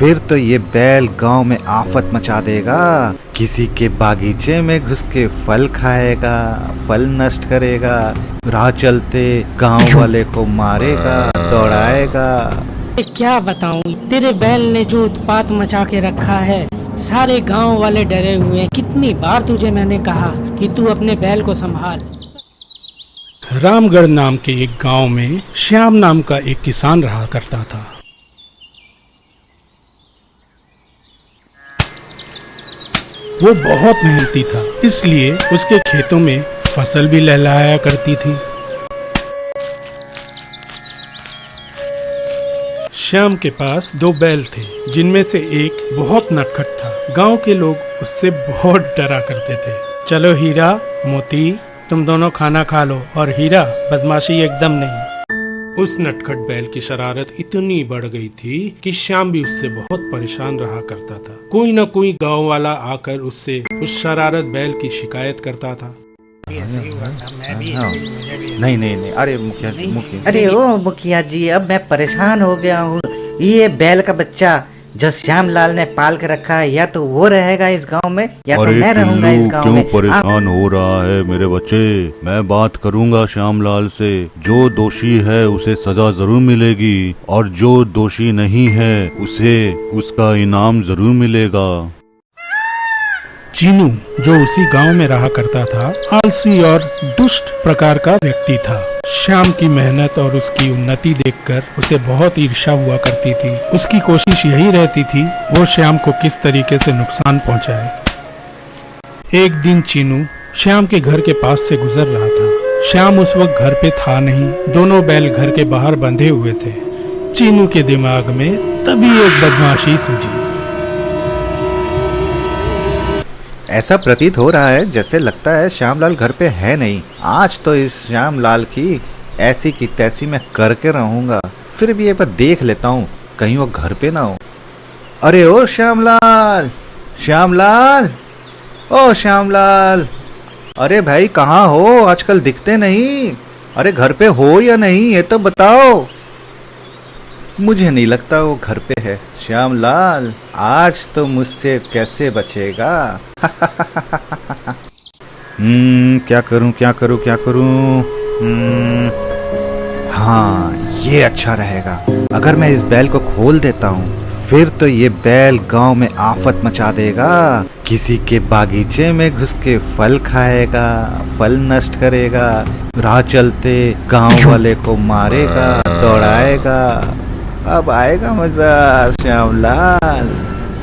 फिर तो ये बैल गांव में आफत मचा देगा। किसी के बागीचे में घुस के फल खाएगा, फल नष्ट करेगा, राह चलते गांव वाले को मारेगा, दौड़ाएगा। क्या बताऊं, तेरे बैल ने जो उत्पात मचा के रखा है, सारे गांव वाले डरे हुए हैं। कितनी बार तुझे मैंने कहा कि तू अपने बैल को संभाल। रामगढ़ नाम के एक गांव में श्याम नाम का एक किसान रहा करता था। वो बहुत मेहनती था, इसलिए उसके खेतों में फसल भी लहलहाया करती थी। श्याम के पास 2 बैल थे, जिनमें से एक बहुत नटखट था। गांव के लोग उससे बहुत डरा करते थे। चलो हीरा, मोती, तुम दोनों खाना खा लो, और हीरा, बदमाशी एकदम नहीं। उस नटखट बैल की शरारत इतनी बढ़ गई थी कि श्याम भी उससे बहुत परेशान रहा करता था। कोई न कोई गांव वाला आकर उससे उस शरारत बैल की शिकायत करता था। नहीं, अरे मुखिया अरे ओ मुखिया जी, अब मैं परेशान हो गया हूँ। ये बैल का बच्चा जो श्यामलाल ने पाल के रखा है, या तो वो रहेगा इस गांव में, या तो मैं रहूंगा इस गांव में। क्यों परेशान हो रहा है मेरे बच्चे? मैं बात करूंगा श्यामलाल से। जो दोषी है उसे सजा जरूर मिलेगी, और जो दोषी नहीं है उसे उसका इनाम जरूर मिलेगा। चीनू, जो उसी गांव में रहा करता था, आलसी और दुष्ट प्रकार का व्यक्ति था। श्याम की मेहनत और उसकी उन्नति देखकर उसे बहुत ईर्ष्या हुआ करती थी। उसकी कोशिश यही रहती थी वो श्याम को किस तरीके से नुकसान पहुंचाए। एक दिन चीनू श्याम के घर के पास से गुजर रहा था। श्याम उस वक्त घर पे था नहीं। दोनों बैल घर के बाहर बंधे हुए थे। चीनू के दिमाग में तभी एक बदमाशी सूझी। ऐसा प्रतीत हो रहा है जैसे लगता है श्यामलाल घर पे है नहीं। आज तो इस श्यामलाल की ऐसी की तैसी मैं करके रहूंगा। फिर भी एक बार देख लेता हूँ, कहीं वो घर पे ना हो। अरे ओ श्यामलाल, श्यामलाल, ओ श्यामलाल, अरे भाई कहाँ हो? आजकल दिखते नहीं। अरे घर पे हो या नहीं ये तो बताओ। मुझे नहीं लगता वो घर पे है। श्यामलाल आज तो मुझसे कैसे बचेगा? क्या करूं? हाँ, ये अच्छा रहेगा। अगर मैं इस बैल को खोल देता हूँ, फिर तो ये बैल गांव में आफत मचा देगा। किसी के बागीचे में घुस के फल खाएगा, फल नष्ट करेगा, राह चलते गांव वाले को मारेगा, दौड़ाएगा। अब आएगा मजा श्यामलाल।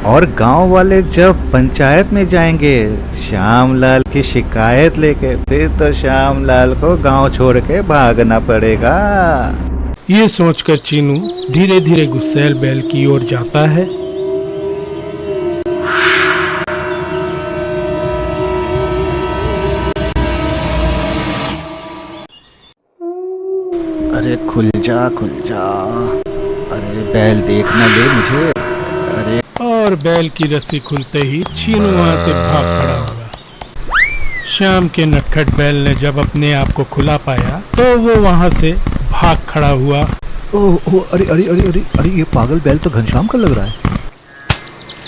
और गांव वाले जब पंचायत में जाएंगे श्यामलाल की शिकायत लेके, फिर तो श्यामलाल को गांव छोड़ के भागना पड़ेगा। ये सोचकर चीनू धीरे धीरे गुस्सैल बैल की ओर जाता है। अरे खुल जा। अरे बैल देख ना ले मुझे। अरे और बैल की रस्सी खुलते ही चीनू वहां से भाग खड़ा हुआ। श्याम के नटखट बैल ने जब अपने आप को खुला पाया तो वो वहां से भाग खड़ा हुआ। अरे ये पागल बैल तो घनश्याम का लग रहा है।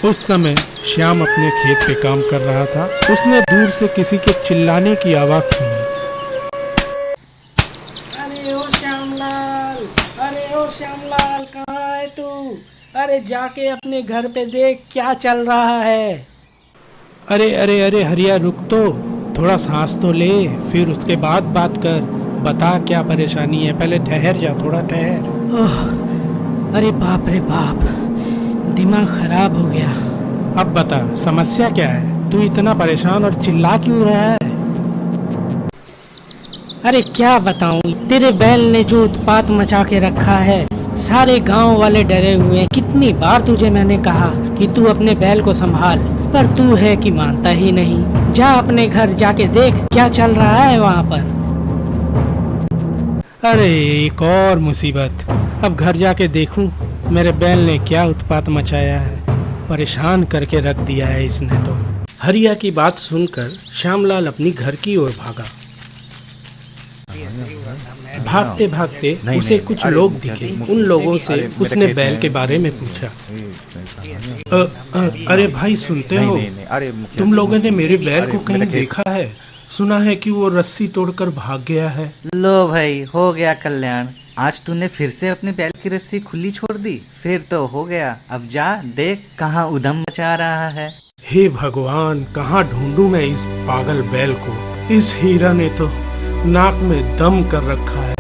उस समय श्याम अपने खेत पे काम कर रहा था। उसने दूर से किसी के चिल्लाने की आवाज सुनी। अरे ओ श्यामलाल, कहाँ है तू? अरे जाके अपने घर पे देख क्या चल रहा है। अरे हरिया, रुक तो, थोड़ा सांस तो ले, फिर उसके बाद बात कर। बता क्या परेशानी है, पहले ठहर जा, थोड़ा ठहर। अरे बाप रे बाप, दिमाग खराब हो गया। अब बता समस्या क्या है? तू इतना परेशान और चिल्ला क्यों रहा है? अरे क्या बताऊं, तेरे बैल ने जो उत्पात मचा के रखा है, सारे गांव वाले डरे हुए हैं। कितनी बार तुझे मैंने कहा कि तू अपने बैल को संभाल, पर तू है कि मानता ही नहीं। जा अपने घर जाके देख क्या चल रहा है वहाँ पर। अरे एक और मुसीबत। अब घर जाके देखूं मेरे बैल ने क्या उत्पात मचाया है। परेशान करके रख दिया है इसने तो। हरिया की बात सुनकर श्यामलाल अपनी घर की ओर भागा। भागते भागते नहीं, उसे नहीं, कुछ अरे लोग मुखिया दिखे। जी, उन लोगों से अरे मेरे उसने खेत बैल में- के बारे में पूछा। अरे भाई सुनते नहीं, हो, नहीं, नहीं, अरे मुखिया तुम जी, लोगों ने मेरे बैल अरे को कहीं मेरे खेत- देखा है? सुना है कि वो रस्सी तोड़कर भाग गया है। लो भाई, हो गया कल्याण। आज तूने फिर से अपनी बैल की रस्सी खुली छोड़ दी, फिर तो हो गया। अब जा देख कहाँ उधम मचा रहा है। हे भगवान, कहाँ ढूंढूं मैं इस पागल बैल को? इस हीरा ने तो नाक में दम कर रखा है।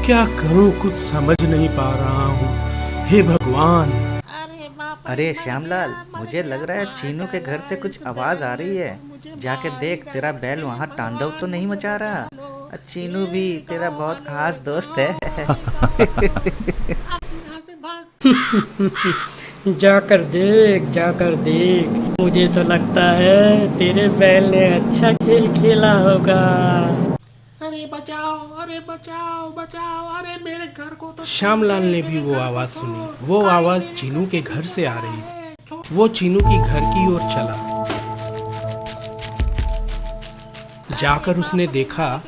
क्या करूं, कुछ समझ नहीं पा रहा हूँ। हे भगवान। अरे श्यामलाल, मुझे लग रहा है चीनू के घर से कुछ आवाज आ रही है। जाके देख, तेरा बैल वहाँ तांडव तो नहीं मचा रहा। चीनू भी तेरा बहुत खास दोस्त है। जाकर देख, मुझे तो लगता है तेरे बैल ने अच्छा खेल खेला होगा। अरे बचाओ, अरे बचाओ, बचाओ, अरे मेरे घर को तो। श्यामलाल ने भी वो आवाज सुनी। वो आवाज चीनू के घर से आ रही थी। वो चीनू की घर की ओर चला। जाकर उसने देखा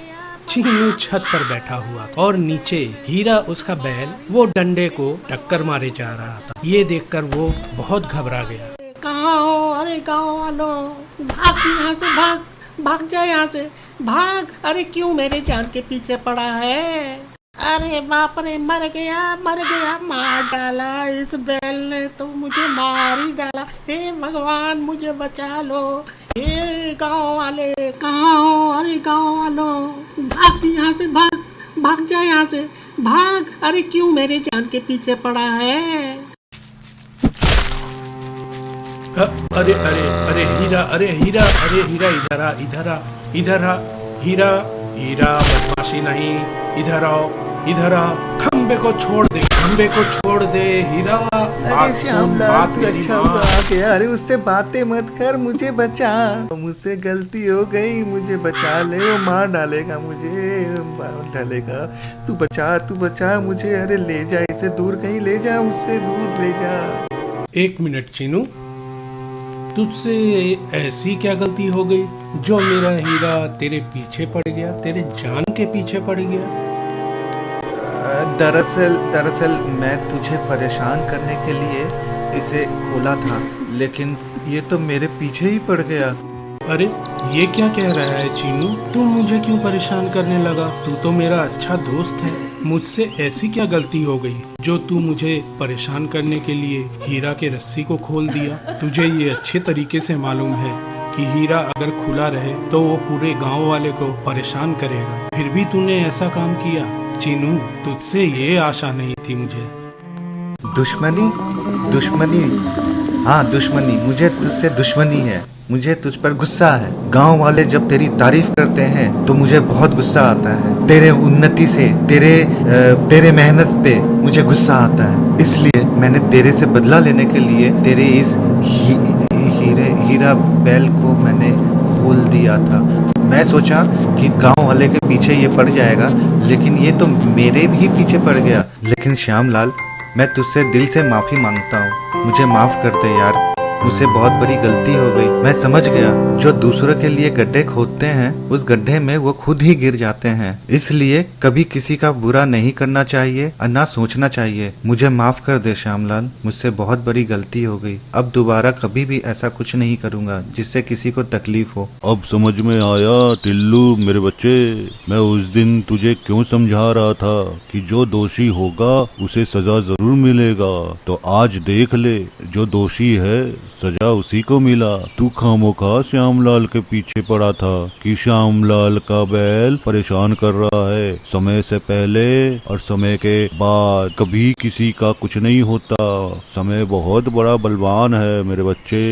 चीनू छत पर बैठा हुआ था और नीचे हीरा उसका बैल वो डंडे को टक्कर मारे जा रहा था। ये देखकर वो बहुत घबरा गया। कहाँ हो? अरे गाँव वालों, भाग यहाँ से, भाग जा यहाँ से, भाग। अरे क्यों मेरे जान के पीछे पड़ा है? अरे बाप रे, मर गया, मार डाला इस बैल ने तो, मुझे मार ही डाला। हे भगवान, मुझे बचा लो। हे गाँव वाले, कहाँ हो? अरे गाँव वालों, भाग यहाँ से, भाग जा यहाँ से, भाग। अरे क्यों मेरे जान के पीछे पड़ा है? अरे अरे अरे हीरा, अरे हीरा, अरे हीरा, इधर आ, इधर आ, इधर आ, हीरा, हीरा, बदमाशी नहीं, इधर आओ, इधर आ। खंबे को छोड़ दे, खंबे को छोड़ दे हीरा। बात सुन, बात मेरी माँ। गया। अरे उससे बातें मत कर, मुझे बचा। मुझसे गलती हो गई, मुझे बचा ले। वो मार डालेगा मुझे, मार डालेगा। तू बचा मुझे। अरे ले जा इसे दूर, कहीं ले जा, उससे दूर ले जा। एक मिनट चीनू, तुझसे ऐसी क्या गलती हो गई जो मेरा हीरा तेरे पीछे पड़ गया, तेरे जान के पीछे पड़ गया? दरअसल मैं तुझे परेशान करने के लिए इसे खोला था, लेकिन ये तो मेरे पीछे ही पड़ गया। अरे ये क्या कह रहा है चीनू? तुम मुझे क्यों परेशान करने लगा? तू तो मेरा अच्छा दोस्त है। मुझसे ऐसी क्या गलती हो गई जो तू मुझे परेशान करने के लिए हीरा के रस्सी को खोल दिया? तुझे ये अच्छे तरीके से मालूम है कि हीरा अगर खुला रहे तो वो पूरे गांव वाले को परेशान करेगा, फिर भी तूने ऐसा काम किया। चीनू, तुझसे ये आशा नहीं थी मुझे। दुश्मनी, हाँ दुश्मनी, मुझे तुझसे दुश्मनी है। मुझे तुझ पर गुस्सा है। गांव वाले जब तेरी तारीफ करते हैं तो मुझे बहुत गुस्सा आता है। तेरे उन्नति से, तेरे मेहनत पे मुझे गुस्सा आता है। इसलिए मैंने तेरे से बदला लेने के लिए तेरे इस हीरा बैल को मैंने खोल दिया था। मैं सोचा कि गांव वाले के पीछे ये पड़ जाएगा, लेकिन ये तो मेरे भी पीछे पड़ गया। लेकिन श्यामलाल, मैं तुझसे दिल से माफी मांगता हूँ। मुझे माफ कर दे यार, मुझसे बहुत बड़ी गलती हो गई। मैं समझ गया, जो दूसरों के लिए गड्ढे खोदते हैं उस गड्ढे में वो खुद ही गिर जाते हैं। इसलिए कभी किसी का बुरा नहीं करना चाहिए और ना सोचना चाहिए। मुझे माफ कर दे श्यामलाल, मुझसे बहुत बड़ी गलती हो गई। अब दोबारा कभी भी ऐसा कुछ नहीं करूँगा जिससे किसी को तकलीफ हो। अब समझ में आया टिल्लू मेरे बच्चे, मैं उस दिन तुझे क्यों समझा रहा था कि जो दोषी होगा उसे सजा जरूर मिलेगा। तो आज देख ले, जो दोषी है सजा उसी को मिला। तू खामोखा श्यामलाल के पीछे पड़ा था कि श्यामलाल का बैल परेशान कर रहा है। समय से पहले और समय के बाद कभी किसी का कुछ नहीं होता। समय बहुत बड़ा बलवान है मेरे बच्चे।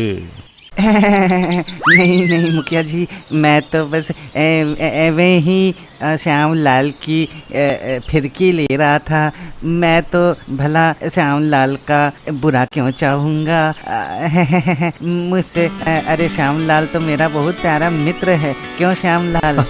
नहीं मुखिया जी, मैं तो बस एवे ही श्यामलाल की फिरकी ले रहा था। मैं तो भला श्यामलाल का बुरा क्यों चाहूँगा? मुझसे अरे श्यामलाल तो मेरा बहुत प्यारा मित्र है, क्यों श्यामलाल?